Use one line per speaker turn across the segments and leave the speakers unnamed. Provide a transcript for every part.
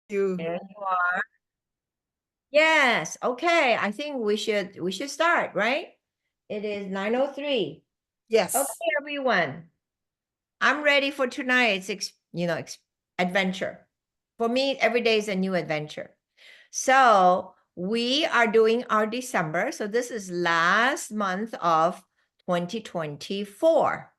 You.
There you are. Yes. Okay. I think we should start, right? It is 9:03.
Yes.
Okay, everyone. I'm ready for tonight's adventure. For me, every day is a new adventure. So we are doing our December. So this is last month of 2024.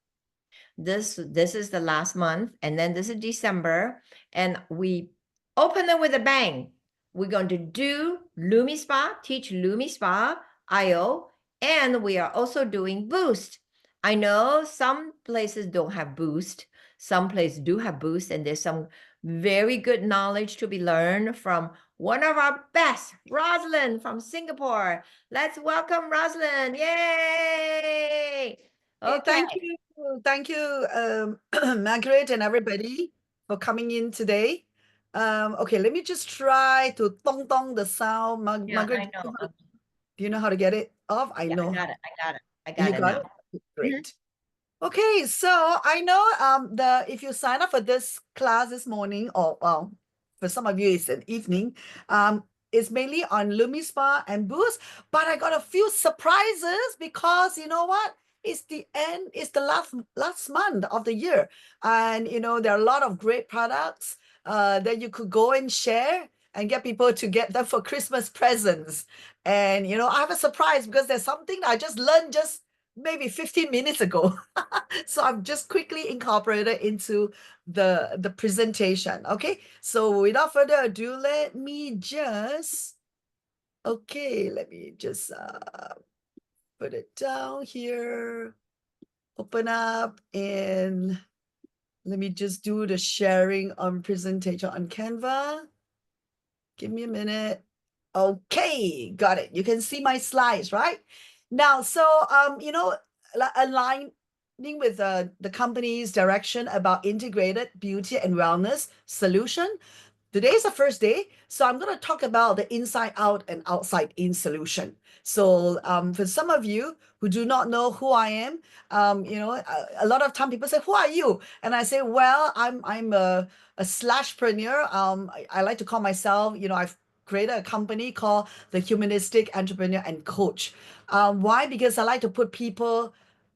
This is the last month, and then this is December, and we open it with a bang. We're going to do Lumi Spa, teach Lumi Spa IO, and we are also doing Boost. I know some places don't have Boost, some places do have Boost, and there's some very good knowledge to be learned from one of our best, Rosalind from Singapore. Let's welcome Rosalind. Yay!
Hey,
Okay.
thank you, Margaret and everybody for coming in today. Okay, let me just try to tong tong the sound.
Yeah,
Margaret,
I know.
do you know how to get it off? I
Yeah, I
know.
got it. I got it. I
You
got it
got
now.
it?
Mhm.
Great. Okay, so I know the if you sign up for this class this morning, or well, for some of you it's an evening, it's mainly on Lumi Spa and Boost, but I got a few surprises because you know what? It's the end, it's the last month of the year. And you know, there are a lot of great products that you could go and share and get people to get them for Christmas presents. And you know, I have a surprise because there's something I just learned just maybe 15 minutes ago. So I've just quickly incorporated into the presentation. Okay, so without further ado, let me just put it down here, open up, and let me just do the sharing on presentation on Canva. Give me a minute. Okay, got it. You can see my slides, right? Now, so you know, aligning with the company's direction about integrated beauty and wellness solution. Today is the first day, so I'm going to talk about the inside out and outside in solution. So, for some of you who do not know who I am, you know, a lot of time people say, "Who are you?" And I say, "Well, I'm a slashpreneur. I like to call myself, you know, I've created a company called the Humanistic Entrepreneur and Coach. Why? Because I like to put people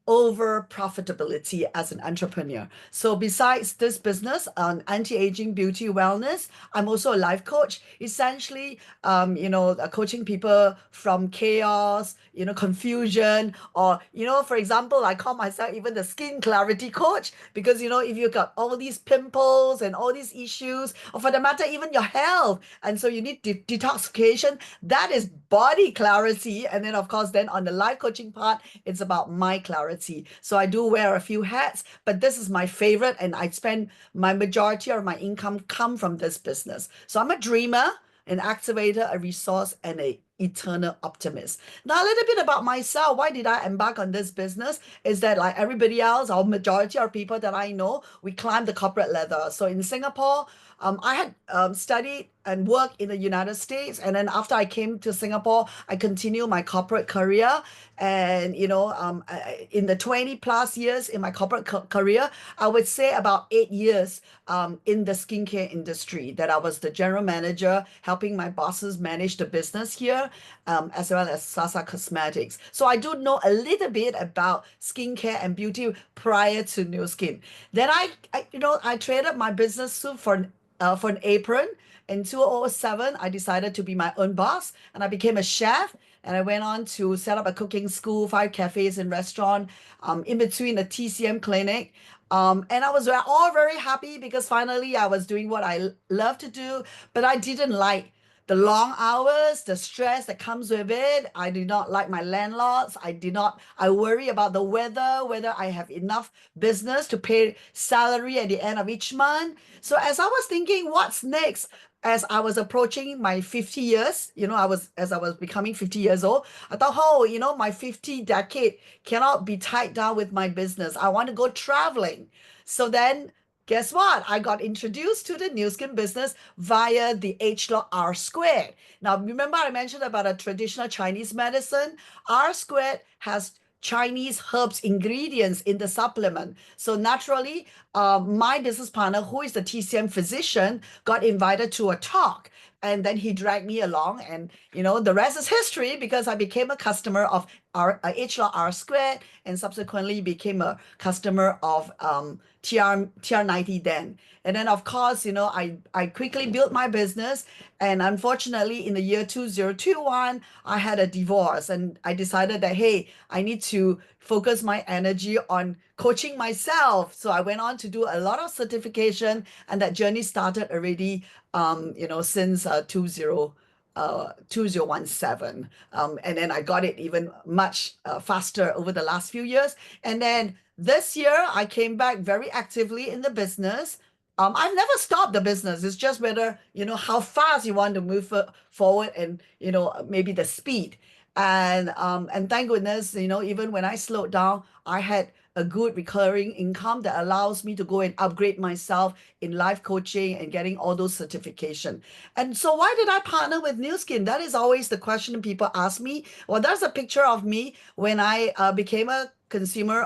over profitability as an entrepreneur. So besides this business on anti-aging beauty wellness, I'm also a life coach, essentially, you know, coaching people from chaos, you know, confusion, or, you know, for example, I call myself even the skin clarity coach because, you know, if you've got all these pimples and all these issues, or for the matter, even your health, and so you need detoxification, that is body clarity. And then, of course, then on the life coaching part, it's about my clarity. So I do wear a few hats, but this is my favorite, and I spend my majority of my income come from this business. So I'm a dreamer, an activator, a resource, and a eternal optimist. Now, a little bit about myself. Why did I embark on this business? Is that like everybody else, or majority of people that I know, we climb the corporate ladder. So in Singapore, I had studied and worked in the United States, and then after I came to Singapore, I continued my corporate career. And you know, in the 20 plus years in my corporate career, I would say about 8 years in the skincare industry that I was the general manager, helping my bosses manage the business here, as well as Sasa Cosmetics. So I do know a little bit about skincare and beauty prior to New Skin. Then you know, I traded my business suit for an apron. In 2007, I decided to be my own boss, and I became a chef. And I went on to set up a cooking school, 5 cafes and restaurant, in between the TCM clinic. And I was all very happy because finally I was doing what I love to do, but I didn't like the long hours, the stress that comes with it. I did not like my landlords. I worry about the weather, whether I have enough business to pay salary at the end of each month. So as I was thinking, what's next? As I was approaching my 50 years, you know, as I was becoming 50 years old, I thought, oh, you know, my 50 decade cannot be tied down with my business. I want to go traveling. So then guess what? I got introduced to the new skin business via the H log R squared. Now, remember I mentioned about a traditional Chinese medicine? R squared has Chinese herbs ingredients in the supplement. So naturally, my business partner, who is the TCM physician, got invited to a talk. And then he dragged me along, and the rest is history because I became a customer of H Law R squared, and subsequently became a customer of TR90 then. And then of course, I quickly built my business. And unfortunately, in the year 2021, I had a divorce, and I decided that, hey, I need to focus my energy on coaching myself. So I went on to do a lot of certification, and that journey started already, since 2017. And then I got it even much faster over the last few years. And then this year, I came back very actively in the business. I've never stopped the business. It's just whether, how fast you want to move forward, and, maybe the speed. And thank goodness, even when I slowed down, I had a good recurring income that allows me to go and upgrade myself in life coaching and getting all those certification. And so why did I partner with New Skin? That is always the question people ask me. Well, that's a picture of me when I became a consumer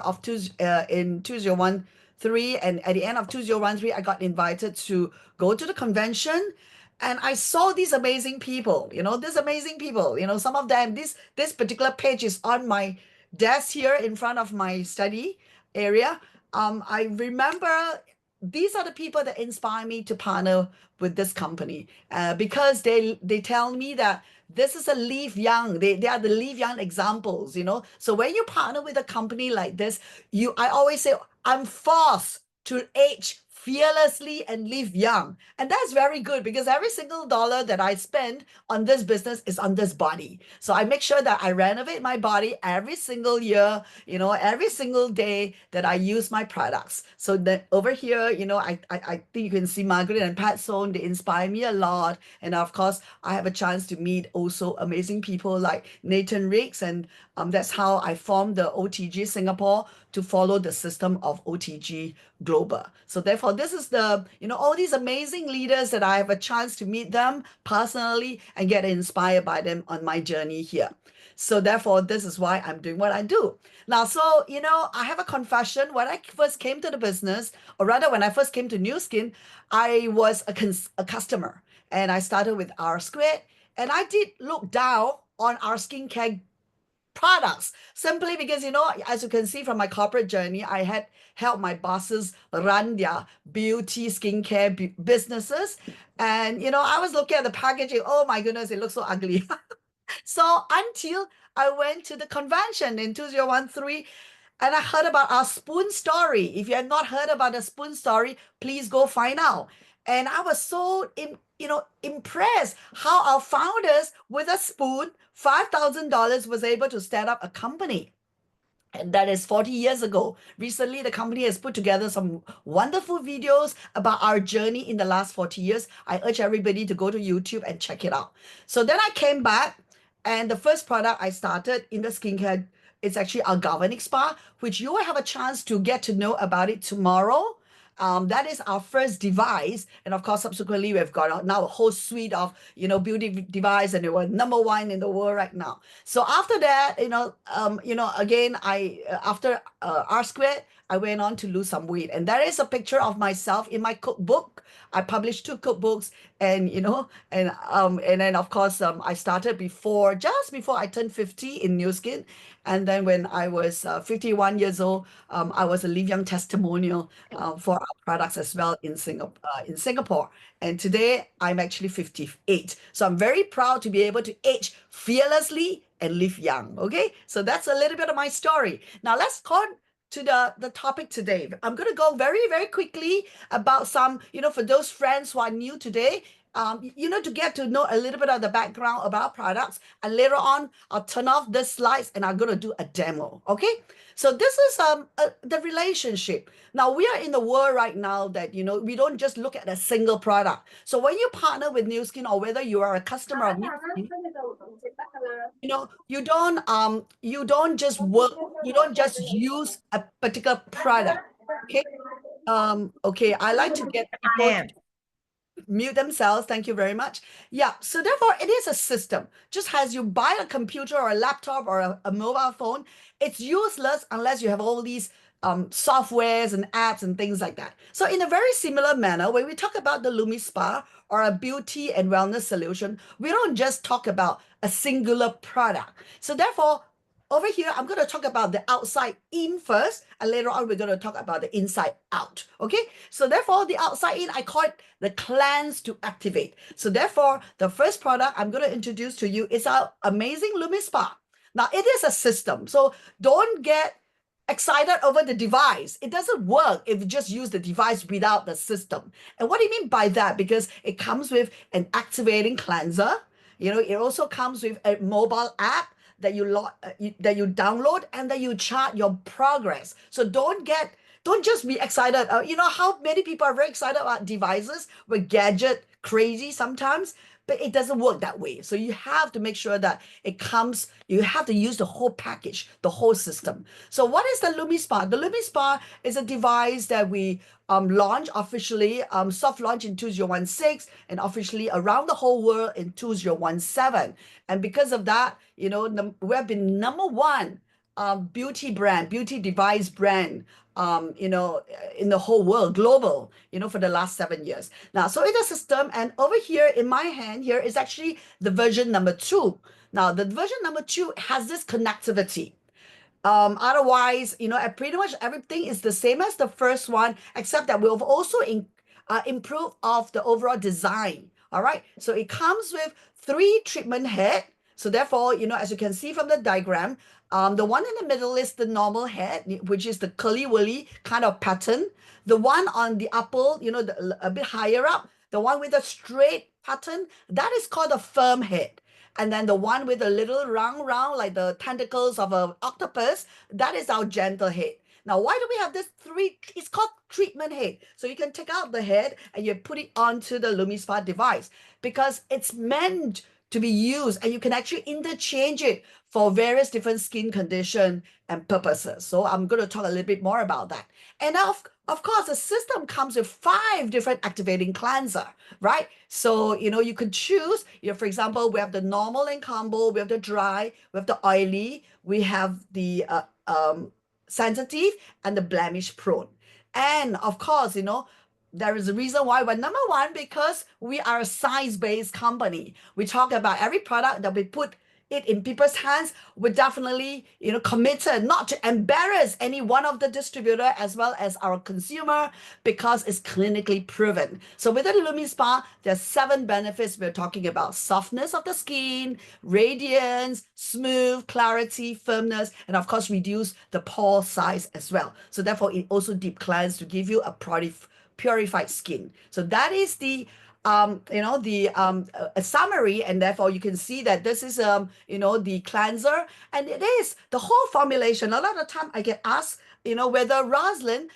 in 2013, and at the end of 2013, I got invited to go to the convention. And I saw these amazing people, some of them, this particular page is on my desk here in front of my study area. I remember these are the people that inspire me to partner with this company, because they tell me that this is a live young. They are the live young examples. So when you partner with a company like this, I always say, I'm forced to age fearlessly and live young. And that's very good because every single dollar that I spend on this business is on this body. So I make sure that I renovate my body every single year, every single day that I use my products. So that over here, I think you can see Margaret and Pat Sohn, they inspire me a lot. And of course, I have a chance to meet also amazing people like Nathan Riggs. And that's how I formed the OTG Singapore to follow the system of OTG Global. So therefore, this is all these amazing leaders that I have a chance to meet them personally and get inspired by them on my journey here. So therefore, this is why I'm doing what I do. Now, so, I have a confession. When I first came to the business, or rather when I first came to New Skin, I was a customer, and I started with R squared, and I did look down on our skincare products simply because, as you can see from my corporate journey, I had helped my bosses run their beauty skincare businesses. And, I was looking at the packaging. Oh my goodness, it looks so ugly. So until I went to the convention in 2013, and I heard about our spoon story. If you have not heard about the spoon story, please go find out. And I was so impressed how our founders with a spoon, $5,000, was able to stand up a company. And that is 40 years ago. Recently, the company has put together some wonderful videos about our journey in the last 40 years. I urge everybody to go to YouTube and check it out. So then I came back, and the first product I started in the skincare, it's actually our galvanic spa, which you will have a chance to get to know about it tomorrow. That is our first device, and of course, subsequently, we've got now a whole suite of beauty device, and we're number one in the world right now. So after that, again, I after R squared, I went on to lose some weight, and there is a picture of myself in my cookbook. I published 2 cookbooks, and and then of course, I started just before I turned 50 in New Skin, and then when I was 51 years old, I was a live young testimonial for our products as well in Singapore. And today I'm actually 58. So I'm very proud to be able to age fearlessly and live young. Okay, so that's a little bit of my story. Now let's go to the topic today. I'm going to go very, very quickly about some, for those friends who are new today, to get to know a little bit of the background about products. And later on, I'll turn off the slides and I'm going to do a demo. Okay. So this is the relationship. Now we are in the world right now that, we don't just look at a single product. So when you partner with New Skin, or whether you are a customer of New Skin, you don't just work, you don't just use a particular product. Okay. Okay, I like to get people to mute themselves. Thank you very much. Yeah, so therefore it is a system. Just as you buy a computer or a laptop or a mobile phone, it's useless unless you have all these softwares and apps and things like that. So in a very similar manner, when we talk about the Lumi Spa or a beauty and wellness solution, we don't just talk about a singular product. So therefore, over here, I'm going to talk about the outside in first, and later on, we're going to talk about the inside out. Okay. So therefore, the outside in, I call it the cleanse to activate. So therefore, the first product I'm going to introduce to you is our amazing Lumi Spa. Now, it is a system. So don't get excited over the device. It doesn't work if you just use the device without the system. And what do you mean by that? Because it comes with an activating cleanser. It also comes with a mobile app that that you download and that you chart your progress. So don't just be excited. You know how many people are very excited about devices? We're gadget crazy sometimes, but it doesn't work that way. So you have to make sure that you have to use the whole package, the whole system. So what is the Lumi Spa? The Lumi Spa is a device that we launched officially, soft launch in 2016 and officially around the whole world in 2017. And because of that, we have been number one beauty device brand, in the whole world, global, for the last 7 years. Now, so in the system, and over here in my hand here is actually the version number 2. Now, the version number 2 has this connectivity. Otherwise, pretty much everything is the same as the first one, except that we've also improved of the overall design. All right. So it comes with 3 treatment head. So therefore, as you can see from the diagram, the one in the middle is the normal head, which is the curly whirly kind of pattern. The one on the upper, a bit higher up, the one with a straight pattern, that is called a firm head. And then the one with a little round, like the tentacles of an octopus, that is our gentle head. Now, why do we have this 3? It's called treatment head. So you can take out the head and you put it onto the Lumi Spa device because it's meant to be used, and you can actually interchange it for various different skin condition and purposes. So I'm going to talk a little bit more about that. And now, of course, the system comes with 5 different activating cleanser, right? So, you could choose, for example, we have the normal and combo, we have the dry, we have the oily, we have the sensitive and the blemish prone. And of course, there is a reason why we're number one, because we are a science-based company. We talk about every product that we put it in people's hands. We're definitely, committed not to embarrass any one of the distributor as well as our consumer, because it's clinically proven. So with the Lumi Spa, there's 7 benefits we're talking about: softness of the skin, radiance, smooth, clarity, firmness, and of course, reduce the pore size as well. So therefore, it also deep cleanse to give you a purified skin. So that is the a summary, and therefore you can see that this is the cleanser, and it is the whole formulation. A lot of time I get asked, whether Rosalind,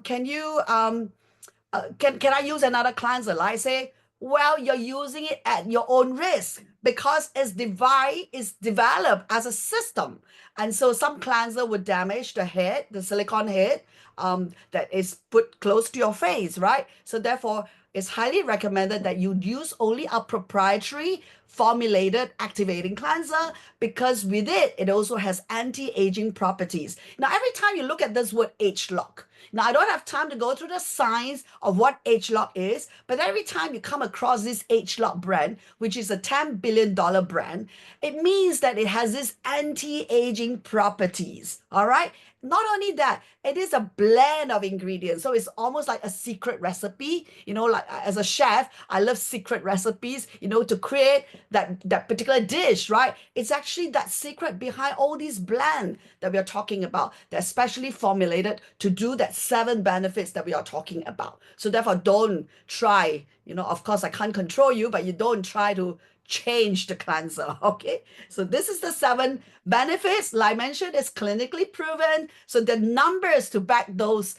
can you can I use another cleanser? I say, well, you're using it at your own risk because it's developed as a system. And so some cleanser would damage the head, the silicone head, that is put close to your face, right? So therefore, it's highly recommended that you use only a proprietary formulated activating cleanser, because with it also has anti-aging properties. Now, every time you look at this word age lock, now I don't have time to go through the science of what age lock is, but every time you come across this age lock brand, which is a $10 billion brand, it means that it has this anti-aging properties. All right. Not only that, it is a blend of ingredients. So it's almost like a secret recipe. Like as a chef, I love secret recipes, to create that particular dish, right? It's actually that secret behind all these blend that we are talking about, that's specially formulated to do that 7 benefits that we are talking about. So therefore, don't try, of course, I can't control you, but you don't try to change the cleanser. Okay. So this is the 7 benefits. Like I mentioned, it's clinically proven. So the numbers to back those,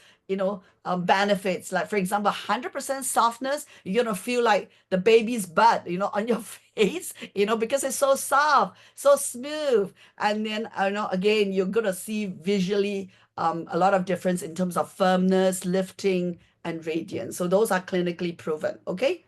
benefits, like for example, 100% softness, you're going to feel like the baby's butt, on your face, because it's so soft, so smooth. And then, again, you're going to see visually a lot of difference in terms of firmness, lifting, and radiance. So those are clinically proven. Okay.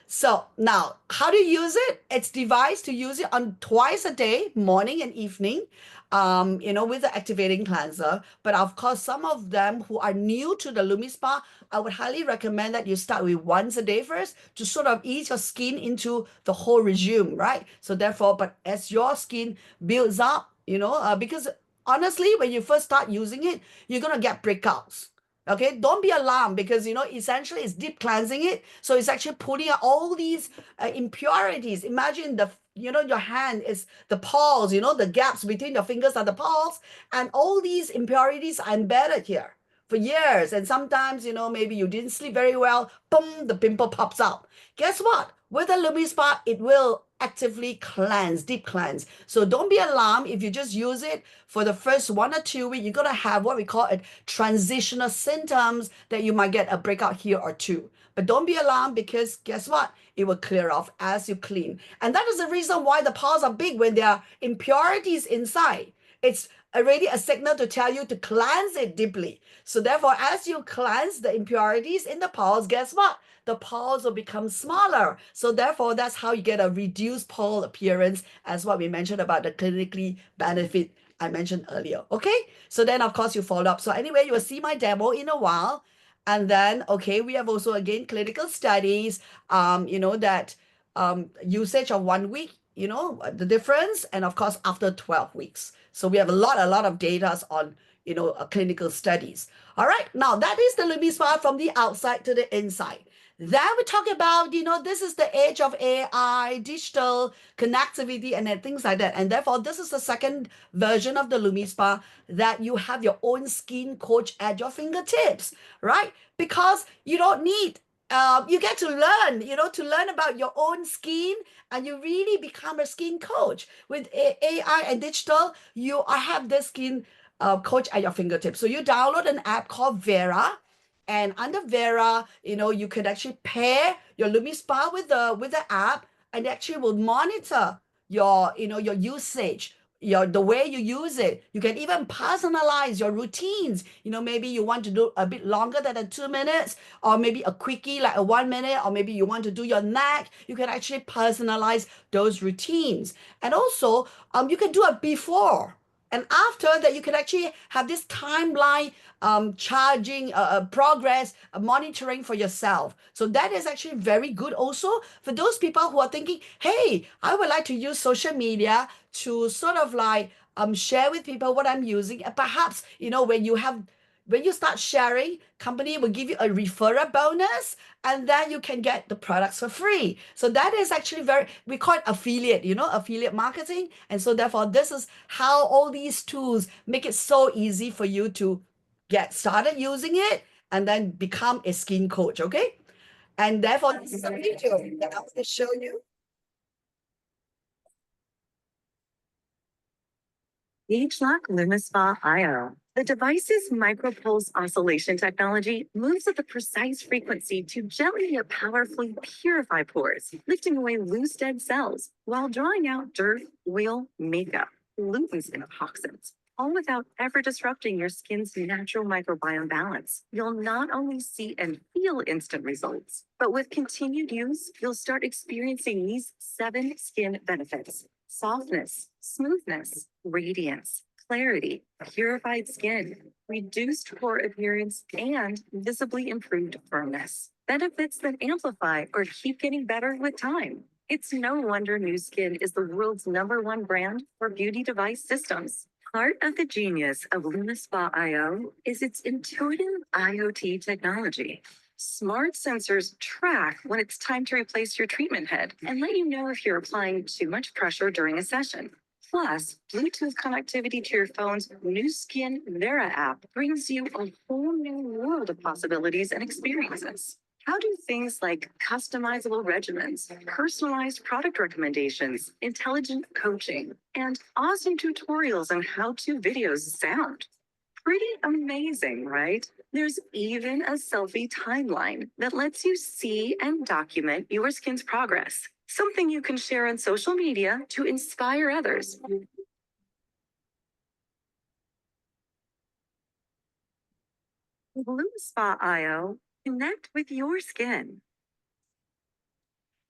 So now, how to use it? It's devised to use it on twice a day, morning and evening. with the activating cleanser. But of course, some of them who are new to the LumiSpa, I would highly recommend that you start with once a day first to sort of ease your skin into the whole regime, right? So therefore, but as your skin builds up, because honestly, when you first start using it, you're gonna get breakouts. Okay, don't be alarmed because essentially it's deep cleansing it, so it's actually pulling out all these impurities. Imagine your hand is the pores, the gaps between your fingers are the pores, and all these impurities are embedded here for years. And sometimes, maybe you didn't sleep very well, boom, the pimple pops out. Guess what? With the LumiSpa, it will actively cleanse, deep cleanse. So don't be alarmed if you just use it for the first 1 or 2 weeks. You're gonna have what we call a transitional symptoms that you might get a breakout here or two. But don't be alarmed because guess what? It will clear off as you clean. And that is the reason why the pores are big when there are impurities inside. It's already a signal to tell you to cleanse it deeply. So therefore, as you cleanse the impurities in the pores, guess what? The pores will become smaller. So therefore, that's how you get a reduced pore appearance, as what we mentioned about the clinically benefit I mentioned earlier. Okay. So then, of course, you follow up. So anyway, you will see my demo in a while. And then, okay, we have also again clinical studies, that usage of 1 week, the difference, and of course after 12 weeks. So we have a lot of data on, clinical studies. All right, now that is the LumiSpa from the outside to the inside. Then we talk about, this is the age of AI, digital connectivity, and then things like that. And therefore, this is the second version of the LumiSpa that you have your own skin coach at your fingertips, right? Because you don't need you get to learn, to learn about your own skin, and you really become a skin coach. With AI and digital, you have the skin coach at your fingertips. So you download an app called Vera, and under Vera, you could actually pair your LumiSpa with the app, and it actually will monitor your usage, the way you use it. You can even personalize your routines. Maybe you want to do a bit longer than 2 minutes, or maybe a quickie like a 1 minute, or maybe you want to do your neck. You can actually personalize those routines. And also, you can do a before and after that. You can actually have this timeline, charging progress, monitoring for yourself. So that is actually very good also for those people who are thinking, hey, I would like to use social media to sort of like share with people what I'm using. And perhaps, when you start sharing, company will give you a referral bonus, and then you can get the products for free. So that is actually we call it affiliate, affiliate marketing. And so therefore, this is how all these tools make it so easy for you to get started using it and then become a skin coach. Okay. And therefore, this is a video that I want to show you.
H-Lock LumiSpa IO. The device's micropulse oscillation technology moves at the precise frequency to gently yet powerfully purify pores, lifting away loose dead cells while drawing out dirt, oil, makeup, pollutants, and toxins, all without ever disrupting your skin's natural microbiome balance. You'll not only see and feel instant results, but with continued use, you'll start experiencing these 7 skin benefits: softness, smoothness, radiance, clarity, purified skin, reduced pore appearance, and visibly improved firmness. Benefits that amplify or keep getting better with time. It's no wonder Nu Skin is the world's #1 brand for beauty device systems. Part of the genius of LumiSpa IO is its intuitive IoT technology. Smart sensors track when it's time to replace your treatment head and let you know if you're applying too much pressure during a session. Plus, Bluetooth connectivity to your phone's Nu Skin Vera app brings you a whole new world of possibilities and experiences. How do things like customizable regimens, personalized product recommendations, intelligent coaching, and awesome tutorials on how-to videos sound? Pretty amazing, right? There's even a selfie timeline that lets you see and document your skin's progress, something you can share on social media to inspire others. With LumiSpa IO, connect with your skin.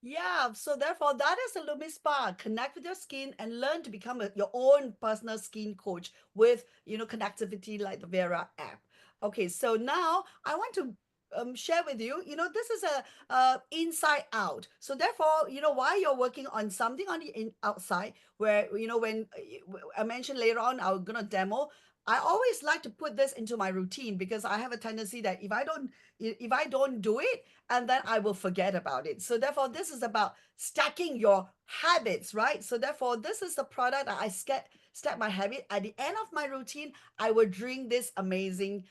Yeah, so therefore, that is the Lumi Spa. Connect with your skin and learn to become your own personal skin coach with, connectivity like the Vera app. Okay, so now I want to share with you, this is a inside out. So therefore, while you're working on something on the outside, where, when I mentioned later on, I'm going to demo. I always like to put this into my routine because I have a tendency that if I don't do it, and then I will forget about it. So therefore, this is about stacking your habits, right? So therefore, this is the product that I stack my habit. At the end of my routine, I will drink this amazing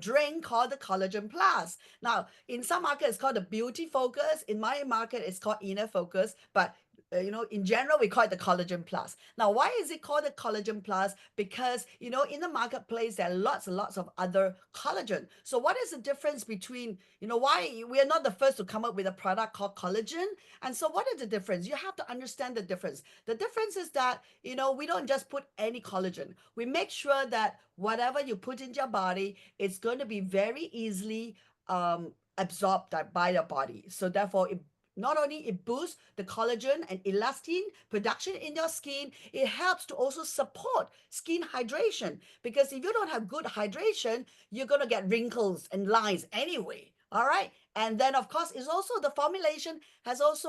drink called the Collagen Plus. Now, in some markets, it's called the Beauty Focus. In my market, it's called Inner Focus. But in general, we call it the Collagen Plus. Now, why is it called the Collagen Plus? Because, in the marketplace, there are lots and lots of other collagen. So what is the difference between, why we are not the first to come up with a product called collagen? And so what is the difference? You have to understand the difference. The difference is that, we don't just put any collagen. We make sure that whatever you put into your body, it's going to be very easily absorbed by your body. So therefore, it not only it boosts the collagen and elastin production in your skin, it helps to also support skin hydration. Because if you don't have good hydration, you're going to get wrinkles and lines anyway. All right. And then, of course, it's also the formulation has also,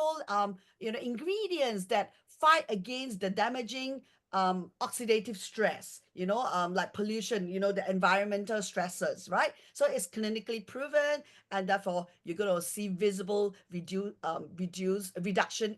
ingredients that fight against the damaging oxidative stress, like pollution, the environmental stressors, right? So it's clinically proven, and therefore you're going to see visible reduction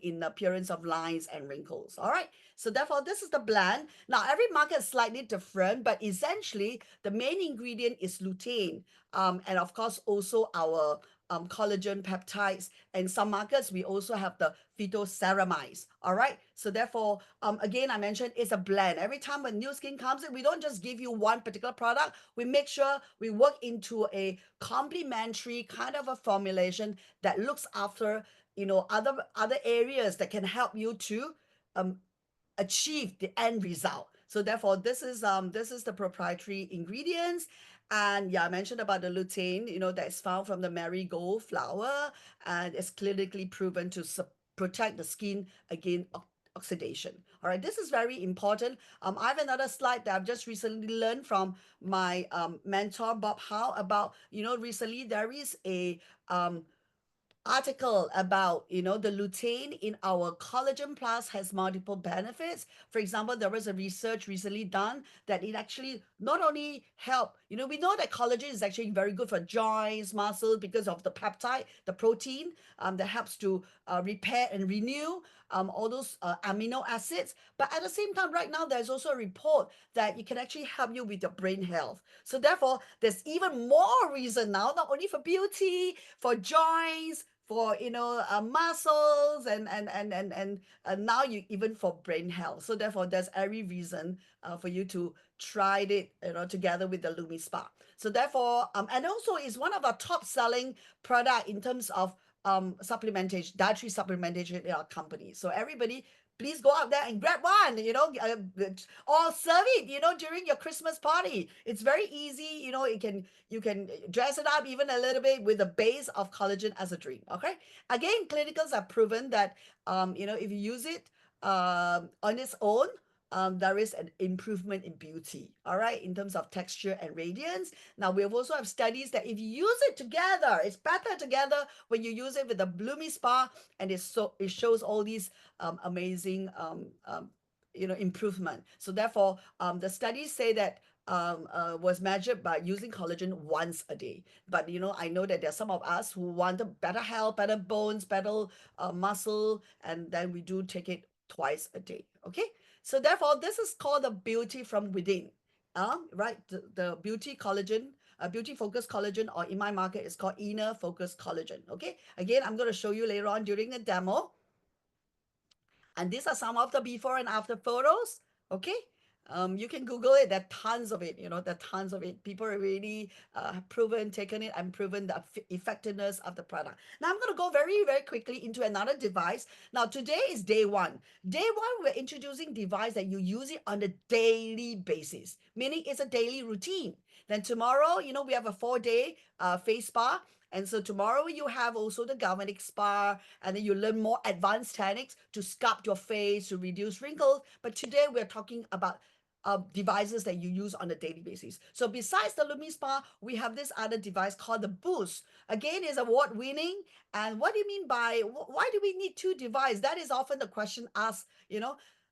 in the appearance of lines and wrinkles. All right. So therefore, this is the blend. Now, every market is slightly different, but essentially the main ingredient is lutein, and of course also our collagen peptides. And some markets, we also have the phytoceramides. All right. So therefore, again, I mentioned it's a blend. Every time a new skin comes in, we don't just give you one particular product. We make sure we work into a complementary kind of a formulation that looks after, other areas that can help you to um, achieve the end result. So therefore, this is the proprietary ingredients. And yeah, I mentioned about the lutein, that's found from the marigold flower, and it's clinically proven to protect the skin against oxidation. All right, this is very important. I have another slide that I've just recently learned from my mentor Bob Howe about, recently there is a article about the lutein in our collagen plus has multiple benefits. For example, there was a research recently done that it actually not only help, we know that collagen is actually very good for joints, muscles, because of the peptide, the protein, that helps to repair and renew all those amino acids. But at the same time, right now there's also a report that it can actually help you with your brain health. So therefore, there's even more reason now, not only for beauty, for joints, for muscles, and now you even for brain health. So therefore, there's every reason for you to try it, together with the Lumi Spa. So therefore, and also is one of our top selling product in terms of supplementation, dietary supplementation in our company. So everybody, please go out there and grab one, or serve it, during your Christmas party. It's very easy. You can dress it up even a little bit with a base of collagen as a drink. Okay. Again, clinicals have proven that, if you use it on its own, there is an improvement in beauty, all right, in terms of texture and radiance. Now, we have also have studies that if you use it together, it's better together when you use it with the Bloomy Spa, and it shows all these amazing improvement. So therefore, the studies say that was measured by using collagen once a day. But I know that there are some of us who want a better health, better bones, better muscle, and then we do take it twice a day. Okay, so therefore, this is called the beauty from within. Right, the beauty collagen. Beauty focused collagen, or in my market, it's called inner focused collagen. Okay, again, I'm going to show you later on during the demo. And these are some of the before and after photos. Okay. You can Google it. There are tons of it. There are tons of it. People are really proven, taken it, and proven the effectiveness of the product. Now I'm going to go very, very quickly into another device. Now today is day one. Day one, we're introducing device that you use it on a daily basis, meaning it's a daily routine. Then tomorrow, we have a 4-day face spa, And so tomorrow you have also the galvanic spa, and then you learn more advanced techniques to sculpt your face, to reduce wrinkles. But today we're talking about devices that you use on a daily basis. So besides the Lumi Spa, we have this other device called the Boost. Again, is award winning. And what do you mean by why do we need two devices? That is often the question asked.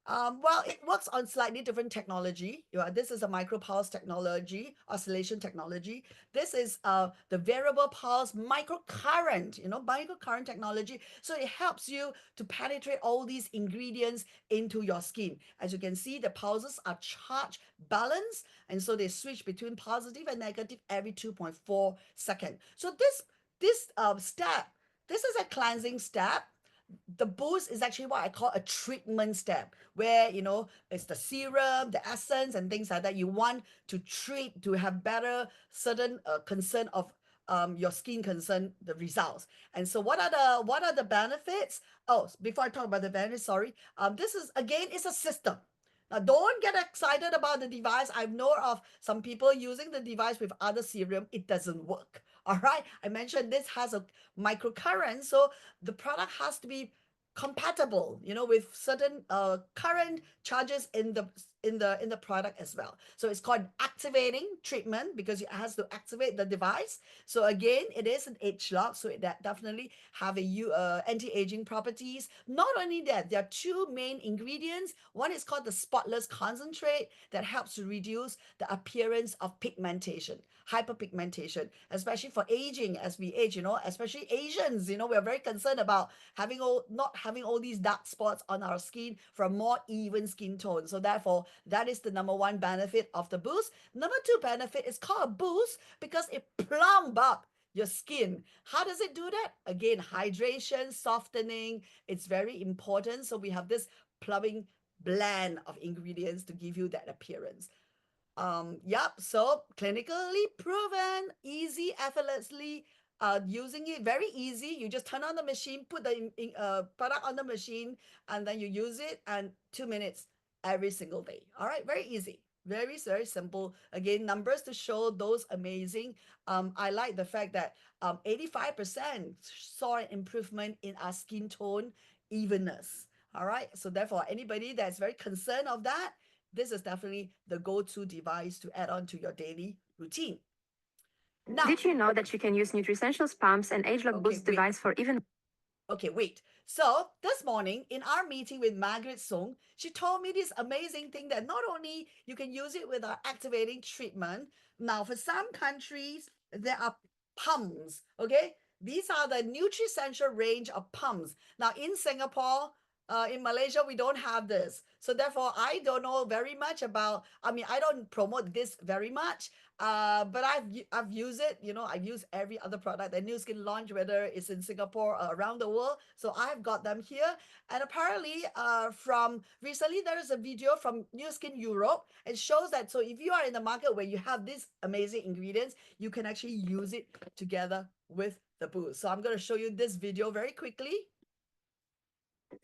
Well, it works on slightly different technology. This is a micro pulse technology, oscillation technology. This is the variable pulse microcurrent, microcurrent technology. So it helps you to penetrate all these ingredients into your skin. As you can see, the pulses are charge balanced, and so they switch between positive and negative every 2.4 seconds. So this step, this is a cleansing step. The boost is actually what I call a treatment step, where it's the serum, the essence, and things like that. You want to treat to have better certain concern of your skin concern, the results. And so what are the benefits? Oh, before I talk about the benefits, sorry. This is again, it's a system. Now, don't get excited about the device. I know of some people using the device with other serum. It doesn't work. All right. I mentioned this has a microcurrent, so the product has to be compatible, with certain current charges in the product as well. So it's called activating treatment because it has to activate the device. So again, it is an age lock, so that definitely have anti-aging properties. Not only that, there are two main ingredients. One is called the spotless concentrate that helps to reduce the appearance of pigmentation, hyperpigmentation, especially for aging. As we age, especially Asians, we're very concerned about not having all these dark spots on our skin for a more even skin tone. So therefore, that is the number one benefit of the boost. Number two benefit is called a boost because it plump up your skin. How does it do that? Again, hydration, softening, it's very important. So we have this plumbing blend of ingredients to give you that appearance. Yep, so clinically proven, easy, effortlessly, using it very easy. You just turn on the machine, put the product on the machine, and then you use it, and 2 minutes every single day. All right, very easy. Very, very simple. Again, numbers to show those amazing. I like the fact that 85% saw an improvement in our skin tone evenness. All right, so therefore, anybody that's very concerned of that, this is definitely the go-to device to add on to your daily routine. Now,
Did you know that you can use Nutricentials pumps and age lock boost device for even
okay, wait. So this morning in our meeting with Margaret Song, she told me this amazing thing that not only you can use it with our activating treatment. Now, for some countries, there are pumps. Okay, these are the Nutricential range of pumps. Now, in Singapore, in Malaysia, we don't have this. So therefore, I don't know very much about. I mean, I don't promote this very much. But I've used it. I've used every other product that New Skin launch, whether it's in Singapore or around the world. So I've got them here. And apparently, from recently, there is a video from New Skin Europe. It shows that so if you are in the market where you have these amazing ingredients, you can actually use it together with the boost. So I'm going to show you this video very quickly.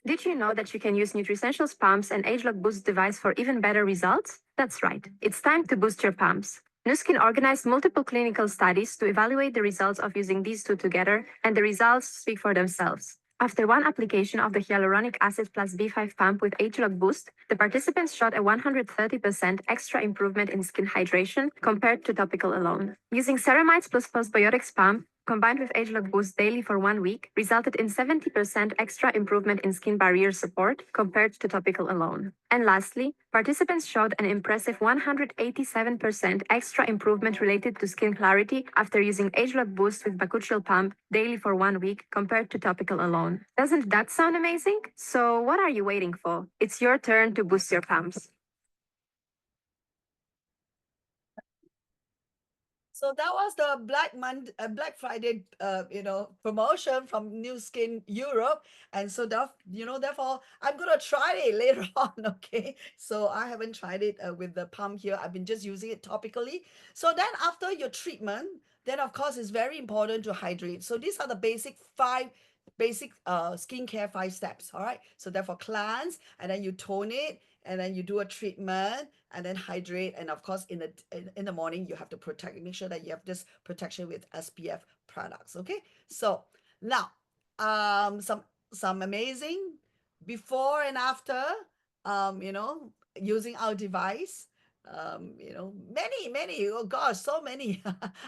Did you know that you can use Nutricentials pumps and age lock boost device for even better results? That's right. It's time to boost your pumps. Nuskin organized multiple clinical studies to evaluate the results of using these two together, and the results speak for themselves. After one application of the hyaluronic acid plus B5 pump with age lock boost, the participants showed a 130% extra improvement in skin hydration compared to topical alone. Using ceramides plus postbiotics pump, combined with age lock boost daily for 1 week, resulted in 70% extra improvement in skin barrier support compared to topical alone. And lastly, participants showed an impressive 187% extra improvement related to skin clarity after using age lock boost with bakuchiol pump daily for 1 week compared to topical alone. Doesn't that sound amazing? So what are you waiting for? It's your turn to boost your pumps.
So that was the Black Friday, promotion from New Skin Europe, and so therefore, I'm gonna try it later on. Okay, so I haven't tried it with the pump here. I've been just using it topically. So then after your treatment, then of course it's very important to hydrate. So these are the basic 5 basic skincare 5 steps. All right. So therefore cleanse, and then you tone it, and then you do a treatment, and then hydrate. And of course, in the morning, you have to protect. Make sure that you have this protection with SPF products. Okay. So now, some amazing before and after, using our device. Many, oh gosh, so many.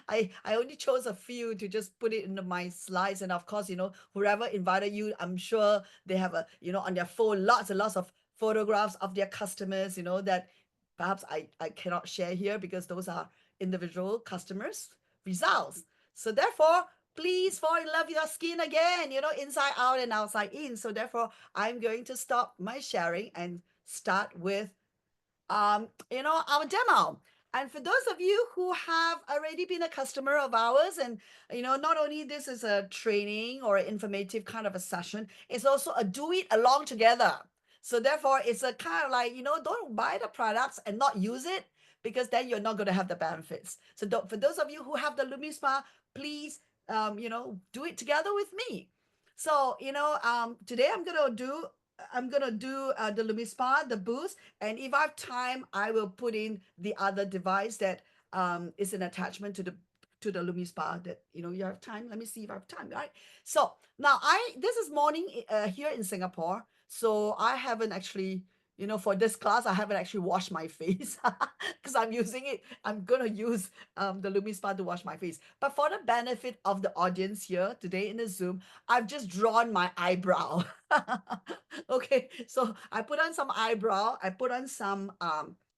I only chose a few to just put it into my slides. And of course, whoever invited you, I'm sure they have on their phone, lots and lots of photographs of their customers, that perhaps I cannot share here because those are individual customers' results. So therefore, please fall in love with your skin again, inside out and outside in. So therefore, I'm going to stop my sharing and start with our demo. And for those of you who have already been a customer of ours, and not only this is a training or informative kind of a session, it's also a do it along together. So therefore, it's a kind of like, don't buy the products and not use it, because then you're not going to have the benefits. So for those of you who have the LumiSpa, please, do it together with me. So, today I'm going to do the LumiSpa, the boost, and if I have time, I will put in the other device that is an attachment to the LumiSpa that you have time. Let me see if I have time, right? So now this is morning here in Singapore, so I haven't actually, for this class, I haven't actually washed my face because I'm using it. I'm gonna use the LumiSpa to wash my face. But for the benefit of the audience here today in the Zoom, I've just drawn my eyebrow. Okay, so I put on some eyebrow, I put on some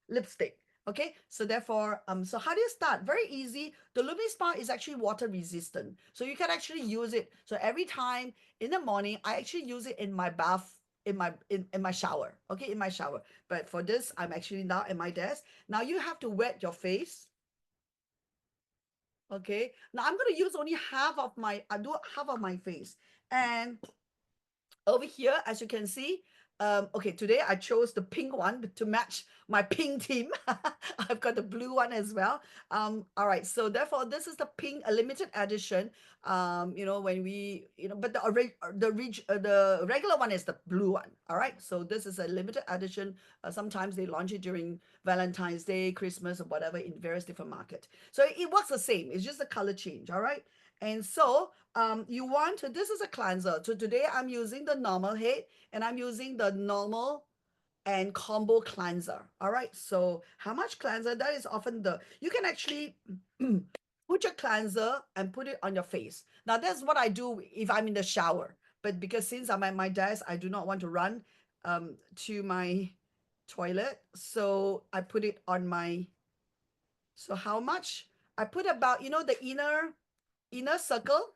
lipstick. Okay, so therefore, so how do you start? Very easy. The LumiSpa is actually water resistant, so you can actually use it. So every time in the morning, I actually use it in my bath, in my shower. Okay, in my shower. But for this, I'm actually now at my desk. Now you have to wet your face. Okay, now I'm going to use only I do half of my face. And over here, as you can see, okay, today I chose the pink one to match my pink theme. I've got the blue one as well. All right, so therefore this is the pink, a limited edition. When we, but the regular one is the blue one. All right, so this is a limited edition. Sometimes they launch it during Valentine's Day, Christmas, or whatever in various different markets. So it works the same. It's just a color change. All right. And so this is a cleanser. So today I'm using the normal head, and I'm using the normal and combo cleanser. All right. So how much cleanser? That is often you can actually put your cleanser and put it on your face. Now that's what I do if I'm in the shower. But because since I'm at my desk, I do not want to run to my toilet. So I put it on so how much? I put about, the inner circle,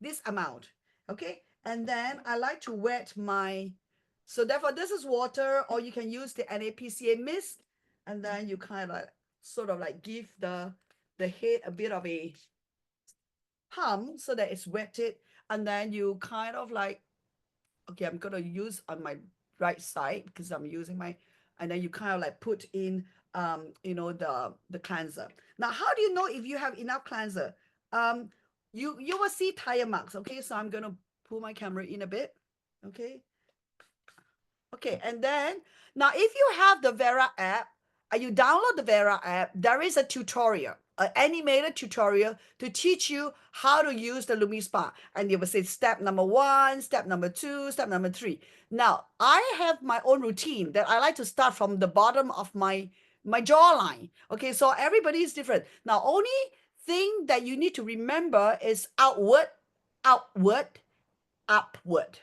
this amount. Okay, and then I like to wet so therefore this is water, or you can use the NAPCA mist, and then you kind of sort of like give the head a bit of a pump so that it's wetted, and then you kind of like, okay, I'm gonna use on my right side because I'm using and then you kind of like put in the cleanser. Now how do you know if you have enough cleanser? You will see tire marks. Okay, so I'm gonna pull my camera in a bit. Okay, and then now if you have the Vera app, you download the Vera app, there is a tutorial, an animated tutorial to teach you how to use the LumiSpa. And you will say step number 1, step number 2, step number 3. Now, I have my own routine that I like to start from the bottom of my jawline. Okay, so everybody is different. Now, only thing that you need to remember is outward, outward, upward,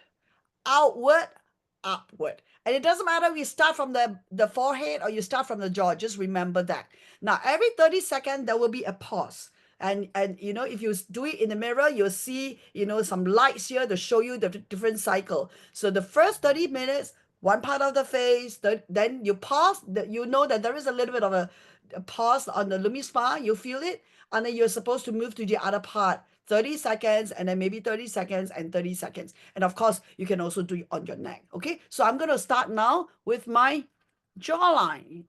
outward, upward. And it doesn't matter if you start from the forehead or you start from the jaw, just remember that. Now, every 30 seconds, there will be a pause. And if you do it in the mirror, you'll see, some lights here to show you the different cycle. So the first 30 minutes, one part of the face, then you pause, you know that there is a little bit of a pause on the LumiSpa, you feel it, and then you're supposed to move to the other part, 30 seconds, and then maybe 30 seconds and 30 seconds. And of course, you can also do it on your neck. Okay, so I'm going to start now with my jawline.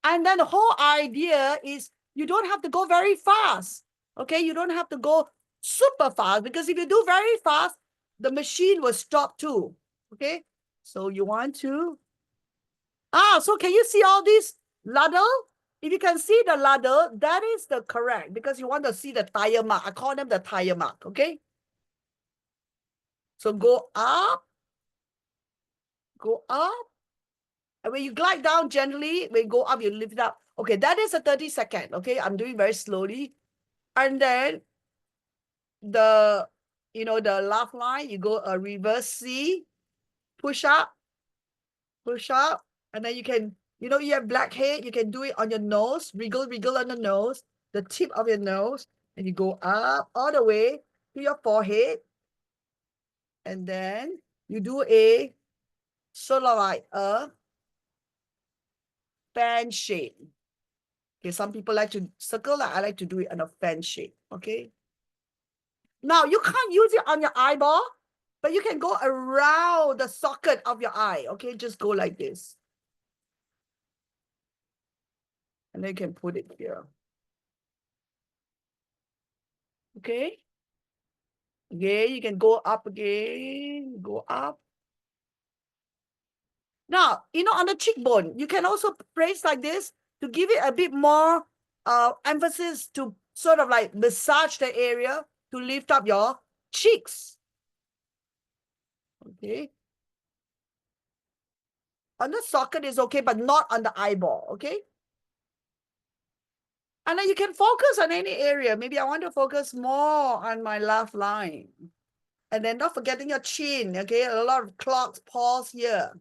And then the whole idea is you don't have to go very fast. Okay, you don't have to go super fast, because if you do very fast, the machine will stop too. Okay, so you want to, so can you see all these ladder? If you can see the ladder, that is the correct, because you want to see the tire mark. I call them the tire mark, okay? So go up, and when you glide down gently, when you go up, you lift it up. Okay, that is a 30-second, okay? I'm doing very slowly. And then the, the last line, you go a reverse C, push up, and then you can, you have blackhead, you can do it on your nose, wriggle on the nose, the tip of your nose, and you go up all the way to your forehead. And then you do a sort of like a fan shape. Okay, some people like to circle that. I like to do it on a fan shape. Okay. Now you can't use it on your eyeball, but you can go around the socket of your eye. Okay, just go like this. And then you can put it here. Okay. Again, you can go up again, go up. Now, on the cheekbone, you can also press like this to give it a bit more emphasis, to sort of like massage the area to lift up your cheeks. Okay. On the socket is okay, but not on the eyeball, okay? And then you can focus on any area. Maybe I want to focus more on my laugh line. And then not forgetting your chin, okay? A lot of clogs, pause here.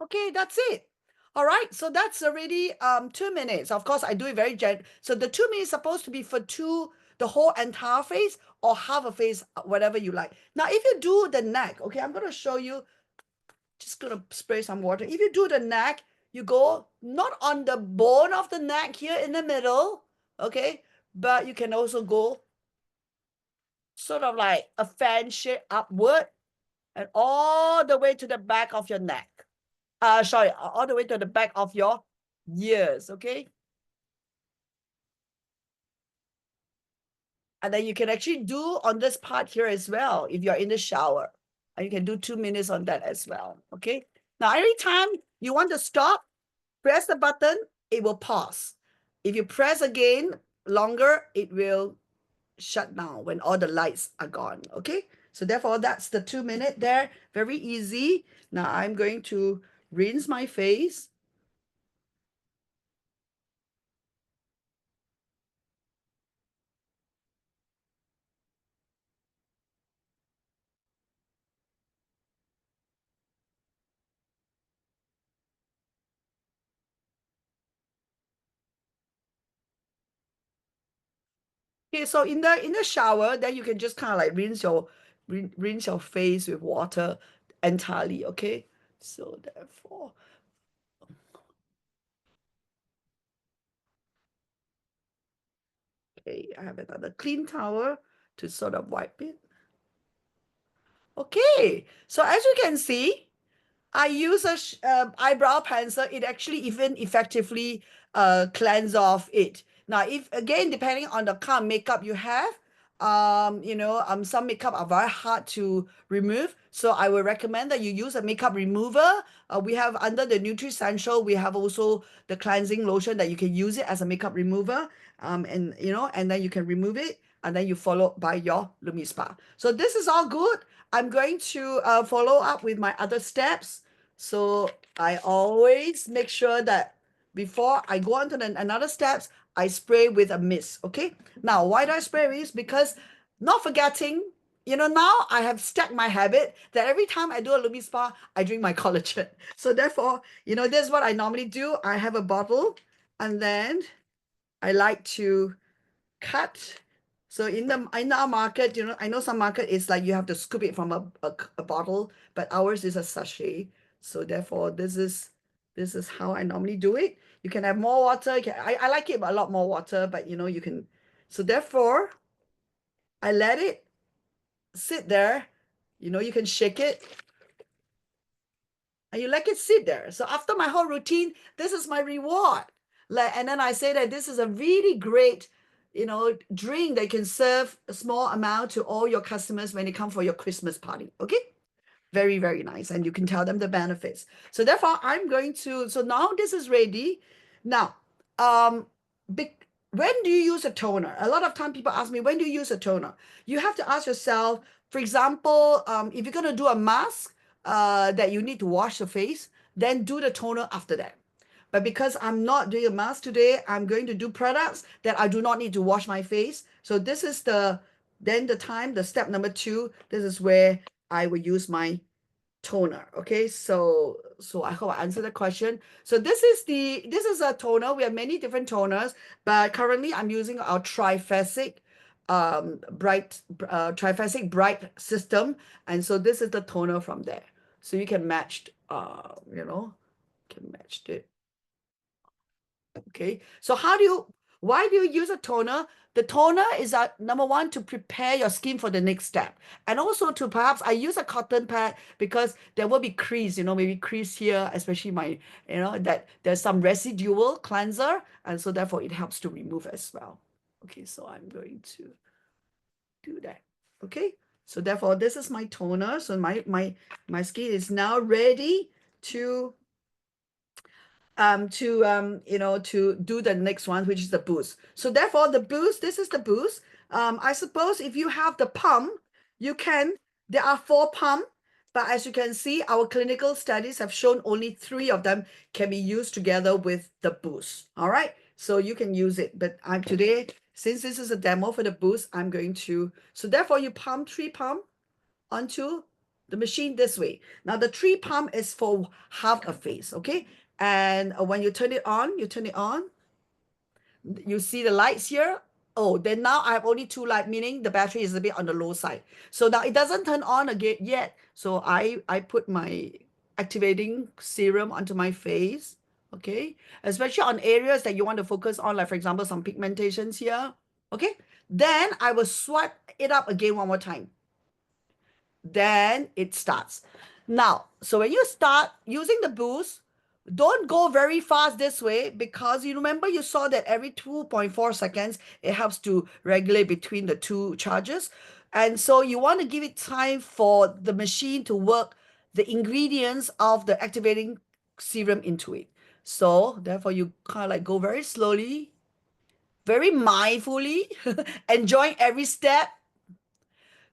Okay, that's it. All right, so that's already 2 minutes. Of course, I do it very gentle. So the 2 minutes is supposed to be for the whole entire face or half a face, whatever you like. Now, if you do the neck, okay, I'm going to show you, just going to spray some water. If you do the neck, you go not on the bone of the neck here in the middle, okay, but you can also go sort of like a fan shape upward and all the way to the back of your neck. Sorry, all the way to the back of your ears, okay? And then you can actually do on this part here as well if you're in the shower. And you can do 2 minutes on that as well, okay? Now, every time you want to stop, press the button, it will pause. If you press again longer, it will shut down when all the lights are gone, okay? So therefore, that's the 2 minute there. Very easy. Now, I'm going to rinse my face. Okay, so in the shower, then you can just kind of like rinse your face with water entirely, okay? So therefore, okay, I have another clean towel to sort of wipe it. Okay, so as you can see, I use a eyebrow pencil. It actually even effectively cleanse off it. Now, if again, depending on the kind of makeup you have, some makeup are very hard to remove. So I would recommend that you use a makeup remover. We have under the Nutri-Essential, we have also the cleansing lotion that you can use it as a makeup remover. And then you can remove it, and then you follow by your Lumi Spa. So this is all good. I'm going to follow up with my other steps. So I always make sure that before I go on to another steps, I spray with a mist, okay? Now, why do I spray with mist? Because not forgetting, now I have stuck my habit that every time I do a Lumi Spa, I drink my collagen. So therefore, this is what I normally do. I have a bottle, and then I like to cut. So in our market, I know some market is like you have to scoop it from a bottle, but ours is a sachet. So therefore, this is how I normally do it. You can have more water. I like it a lot more water, but you can. So therefore, I let it sit there. You can shake it, and you let it sit there. So after my whole routine, this is my reward. And then I say that this is a really great, drink that you can serve a small amount to all your customers when they come for your Christmas party. Okay. Very, very nice. And you can tell them the benefits. So therefore, so now this is ready. Now, when do you use a toner? A lot of time people ask me, when do you use a toner? You have to ask yourself, for example, if you're going to do a mask that you need to wash the face, then do the toner after that. But because I'm not doing a mask today, I'm going to do products that I do not need to wash my face. So this is the step number 2, this is where I will use my toner. Okay, so I hope I answered the question. So this is a toner. We have many different toners, but currently I'm using our triphasic bright system, and so this is the toner from there. So you can match can match it. Okay, so why do you use a toner? The toner is number one, to prepare your skin for the next step. And also to perhaps, I use a cotton pad because there will be crease, maybe crease here, especially that there's some residual cleanser. And so therefore it helps to remove as well. Okay, so I'm going to do that. Okay, so therefore this is my toner. So my skin is now ready to to do the next one, which is the boost. So therefore the boost, this is the boost. I suppose if you have the pump, there are 4 pumps, but as you can see, our clinical studies have shown only 3 of them can be used together with the boost. All right, so you can use it, but today, since this is a demo for the boost, so therefore you pump 3 pump onto the machine this way. Now the 3 pump is for half a face, okay? And when you turn it on, you see the lights here. Oh, then now I have only 2 lights, meaning the battery is a bit on the low side. So now it doesn't turn on again yet. So I put my activating serum onto my face, okay? Especially on areas that you want to focus on, like for example, some pigmentations here, okay? Then I will swipe it up again one more time. Then it starts. Now, so when you start using the boost, don't go very fast this way, because you remember you saw that every 2.4 seconds, it helps to regulate between the 2 charges. And so you want to give it time for the machine to work the ingredients of the activating serum into it. So therefore you kind of like go very slowly, very mindfully, enjoying every step.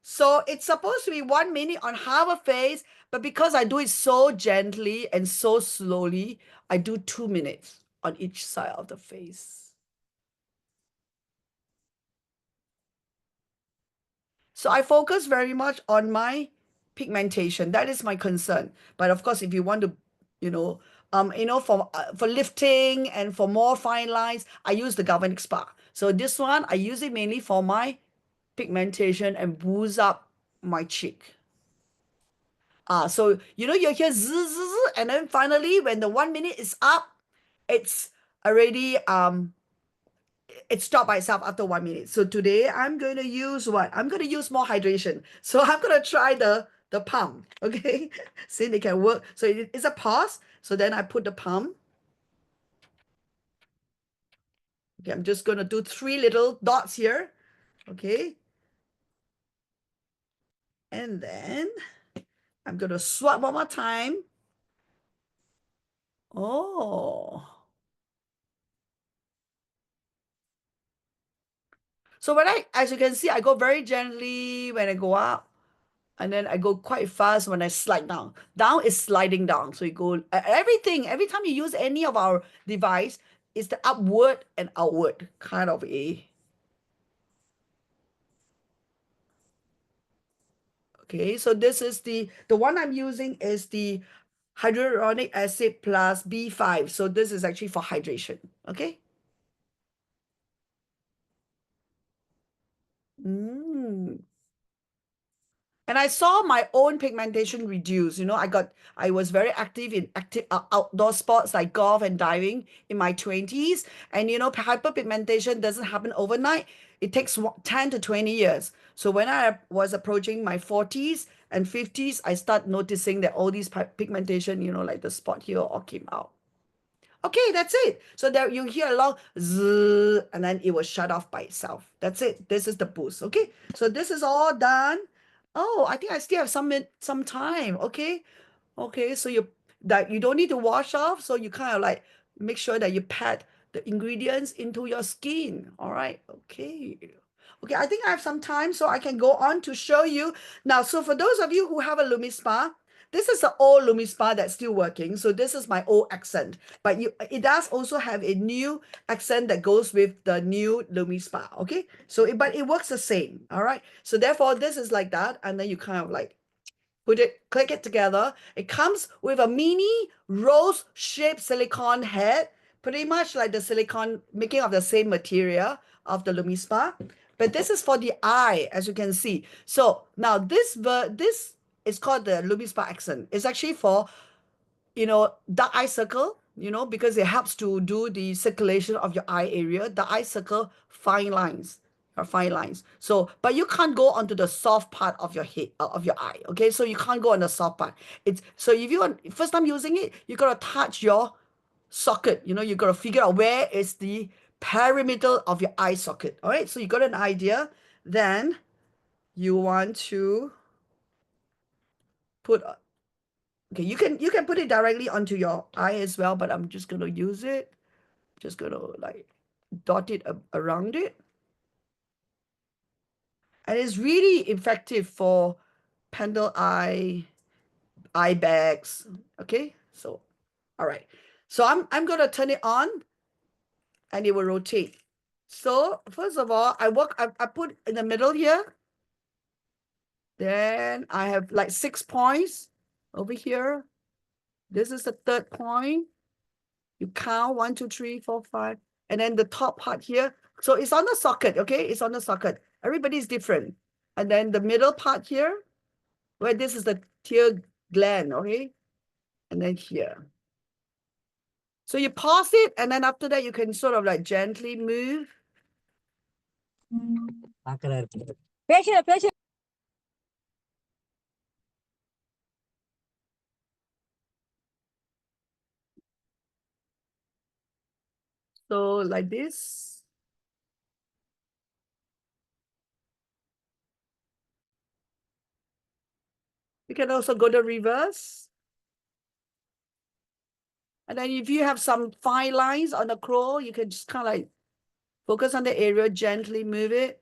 So it's supposed to be 1 minute on half a face, but because I do it so gently and so slowly, I do 2 minutes on each side of the face. So I focus very much on my pigmentation. That is my concern. But of course, if you want to, for lifting and for more fine lines, I use the galvanic spark. So this one, I use it mainly for my pigmentation and boost up my cheek. So you hear zzz, zzz, and then finally when the 1 minute is up, it's already it stopped by itself after 1 minute. So today I'm going to use what? I'm going to use more hydration. So I'm going to try the pump, okay? See, they can work. So it's a pause. So then I put the pump. Okay, I'm just going to do 3 little dots here, okay? And then I'm going to swap one more time. Oh. So as you can see, I go very gently when I go up, and then I go quite fast when I slide down. Down is sliding down. So you go, every time you use any of our device, it's the upward and outward kind of a. Okay, so this is the one I'm using is the hyaluronic acid plus B5. So this is actually for hydration, okay? And I saw my own pigmentation reduce. I was very active in outdoor sports like golf and diving in my 20s. And hyperpigmentation doesn't happen overnight. It takes 10 to 20 years. So when I was approaching my 40s and 50s, I start noticing that all these pigmentation, like the spot here, all came out. Okay, that's it. So there you hear a long zzz, and then it will shut off by itself. That's it. This is the boost. Okay, so this is all done. Oh, I think I still have some time. Okay, okay. So you don't need to wash off. So you kind of like make sure that you pat the ingredients into your skin. All right. Okay. Okay, I think I have some time, so I can go on to show you now. So for those of you who have a LumiSpa, this is the old LumiSpa that's still working. So this is my old accent, but it does also have a new accent that goes with the new LumiSpa. Okay, so but it works the same. All right. So therefore, this is like that, and then you kind of like click it together. It comes with a mini rose-shaped silicone head, pretty much like the silicone making of the same material of the LumiSpa. But this is for the eye, as you can see. So now this is called the LumiSpa Accent. It's actually for, dark eye circle, because it helps to do the circulation of your eye area, the eye circle, fine lines, or fine lines. So, but you can't go onto the soft part of your head, of your eye. Okay, so you can't go on the soft part. So if you are first time using it, you gotta touch your socket. You gotta figure out where is the perimeter of your eye socket. All right, so you got an idea. Then you want to put okay, you can put it directly onto your eye as well, but I'm just gonna use it. Just gonna like dot it around it. And it's really effective for pendle eye bags. Okay, so all right. So I'm gonna turn it on and it will rotate. So first of all, I put in the middle here. Then I have like 6 points over here. This is the third point. You count 1, 2, 3, 4, 5, and then the top part here. So it's on the socket, okay? It's on the socket. Everybody's different. And then the middle part here, where this is the tear gland, okay? And then here. So you pause it, and then after that, you can sort of like gently move. So like this. You can also go the reverse. And then if you have some fine lines on the claw, you can just kind of like focus on the area, gently move it.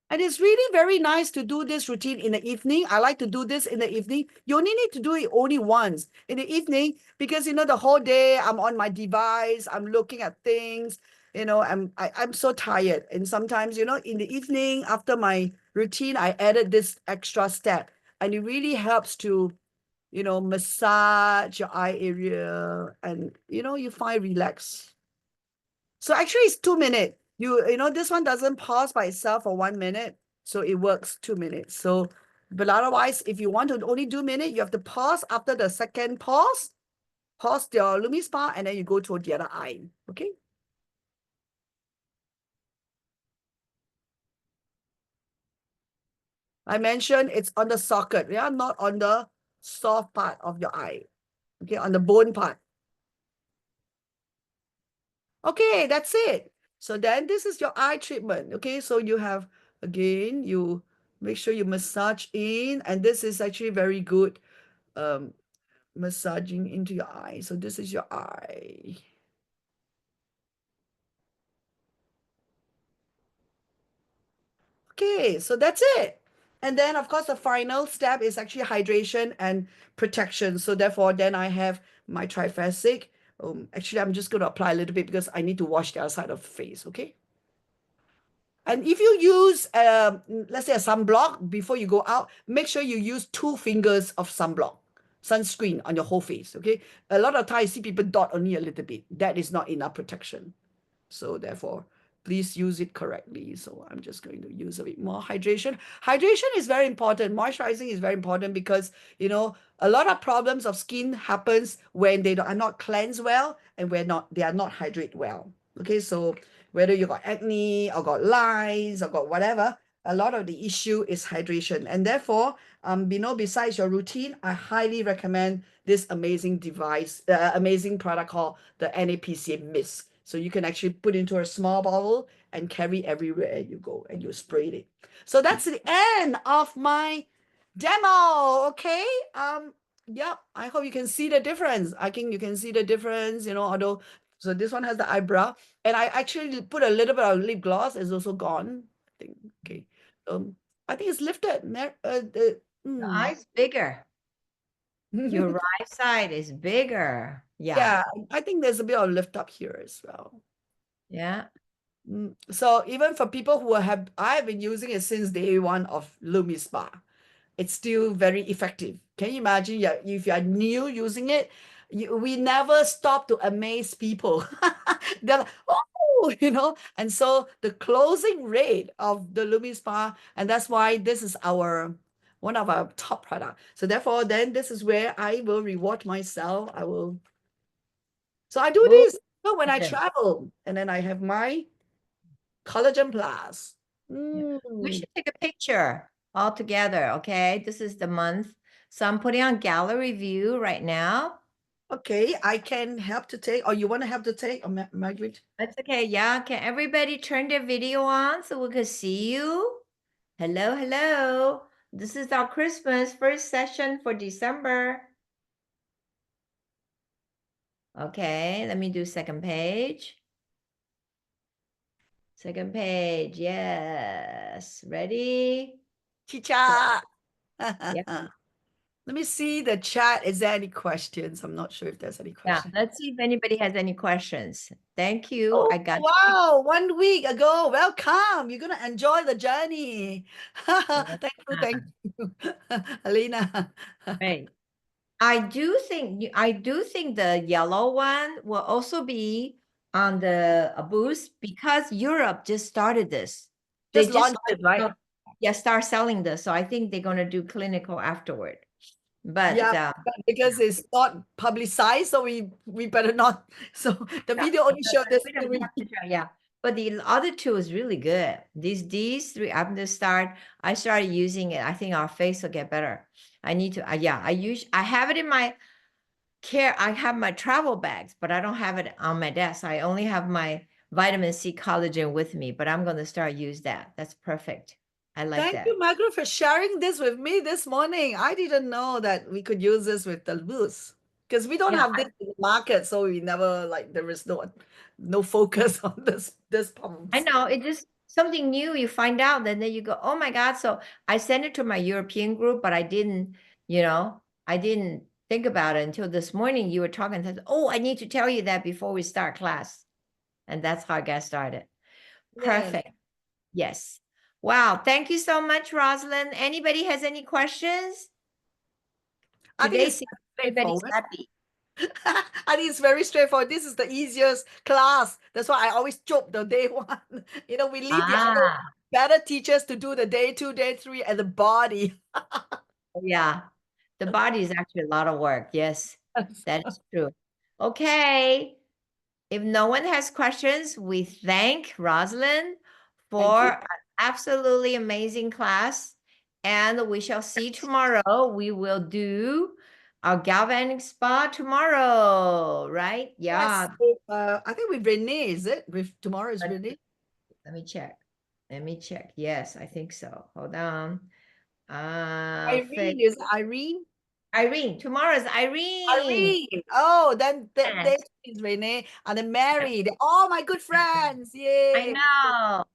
And it's really very nice to do this routine in the evening. I like to do this in the evening. You only need to do it only once in the evening because, the whole day I'm on my device, I'm looking at things, I'm so tired. And sometimes, in the evening after my routine, I added this extra step and it really helps to, massage your eye area and, you find relax. So actually it's 2 minutes. This one doesn't pause by itself for 1 minute. So it works 2 minutes. So, but otherwise, if you want to only do minute, you have to pause after the second pause your LumiSpa, and then you go to the other eye. Okay. I mentioned it's on the socket, yeah, not on the soft part of your eye. Okay, on the bone part. Okay, that's it. So then this is your eye treatment. Okay, so you have, again, you make sure you massage in, and this is actually very good massaging into your eye. So this is your eye. Okay, so that's it. And then, of course, the final step is actually hydration and protection. So therefore, then I have my triphasic. Actually, I'm just going to apply a little bit because I need to wash the other side of the face, okay? And if you use, let's say a sunblock before you go out, make sure you use 2 fingers of sunblock, sunscreen on your whole face, okay? A lot of times you see people dot only a little bit. That is not enough protection. So therefore, please use it correctly. So I'm just going to use a bit more hydration. Hydration is very important. Moisturizing is very important because, a lot of problems of skin happens when they are not cleansed well and they are not hydrated well. Okay, so whether you got acne or got lines or got whatever, a lot of the issue is hydration. And therefore, besides your routine, I highly recommend this amazing device, amazing product called the NAPCA Mist. So you can actually put into a small bottle and carry everywhere you go, and you spray it. So that's the end of my demo. Okay. Yeah, I hope you can see the difference. I think you can see the difference, although, so this one has the eyebrow, and I actually put a little bit of lip gloss. It's also gone. I think, okay. I think it's lifted.
The eye's bigger. Your right side is bigger. Yeah.
Yeah, I think there's a bit of lift up here as well.
Yeah.
So even for people who I've been using it since day one of LumiSpa. It's still very effective. Can you imagine? Yeah, if you're new using it, we never stop to amaze people. They're like, oh, and so the closing rate of the LumiSpa, and that's why this is one of our top product. So therefore, then this is where I will reward myself. So I do this when I travel, and then I have my Collagen Plus.
We should take a picture all together, okay? This is the month. So I'm putting on gallery view right now.
Okay, I can help to take, or you want to help to take, or Margaret?
That's okay. Yeah. Can everybody turn their video on so we can see you? Hello, hello. This is our Christmas first session for December. Okay, let me do second page. Second page, yes. Ready?
Chicha.
Yeah.
Let me see the chat. Is there any questions? I'm not sure if there's any
Yeah,
questions.
let's see if anybody has any questions. Thank you.
Oh,
I got
wow, 1 week ago. Welcome. You're gonna enjoy the journey. Thank you, Alina.
Right. I do think the yellow one will also be on the booth because Europe just started this.
Just launched it, right?
Yeah, start selling this. So I think they're gonna do clinical afterward. But
Yeah, but because it's not publicized, so we better not. So the video only showed this.
Yeah, but the other two is really good. These three, I'm gonna start. I started using it. I think our face will get better. I need to. I have it in my care. I have my travel bags, but I don't have it on my desk. I only have my vitamin C collagen with me. But I'm gonna start use that. That's perfect. I like that.
Thank you, Margaret, for sharing this with me this morning. I didn't know that we could use this with the booth because we don't have this in the market, so we never there is no focus on this pump.
I know, it's just something new you find out, and then you go, oh my God. So I sent it to my European group, but I didn't think about it until this morning. You were talking, and said, oh, I need to tell you that before we start class. And that's how I got started. Perfect. Yes. Wow. Thank you so much, Rosalind. Anybody has any questions?
I think it's
everybody's happy.
I think it's very straightforward. This is the easiest class. That's why I always joke the day one. We leave the other better teachers to do the day 2, day 3, and the body.
Yeah, the body is actually a lot of work. Yes, that is true. Okay. If no one has questions, we thank Rosalind for an absolutely amazing class. And we shall see tomorrow. We will do our galvanic spa tomorrow, right? Yeah.
Yes. I think with Renee, is it? With tomorrow is Renee?
Let me check. Yes, I think so. Hold on.
Irene, is it Irene?
Irene. Tomorrow is Irene.
Irene. Oh, then this is Renee and then Mary. They're all my good friends. Yay.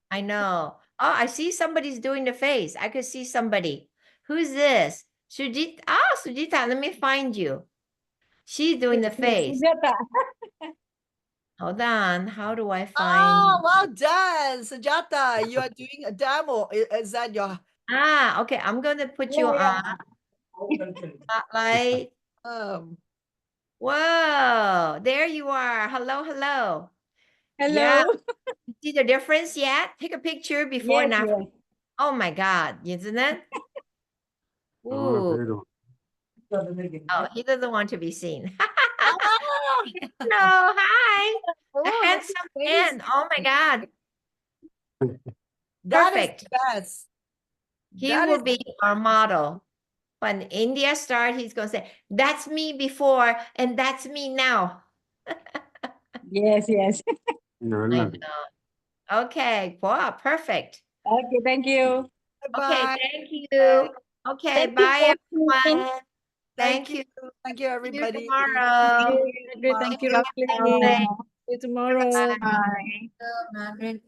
I know. Oh, I see somebody's doing the face. I could see somebody. Who's this? Sujita. Oh, Sujita, let me find you. She's doing the face. Hold on. How do I find
Oh, well done, Sujata. You are doing a demo. Is that your
okay. I'm gonna put you on spotlight. Whoa, there you are. Hello, hello.
Hello.
Yeah. You see the difference yet? Take a picture before and after.
Yes.
Oh my God, isn't it? Ooh. Oh, he doesn't want to be seen. No, hi. A handsome man. Oh my God.
That is
Perfect.
the best.
He
That
will
is
be our model. When India start, he's going to say, that's me before and that's me now.
Yes, yes.
I know. Okay, wow, perfect.
Okay, thank you.
Okay,
bye.
thank you. Okay,
Thank you,
bye
Kathleen.
everyone.
Thank
Thank
you.
you.
Thank you,
See you
everybody.
tomorrow.
Thank you,
Tomorrow.
thank you,
Have a nice
Kathleen.
day.
See you tomorrow.
Bye.
Bye.
Margaret.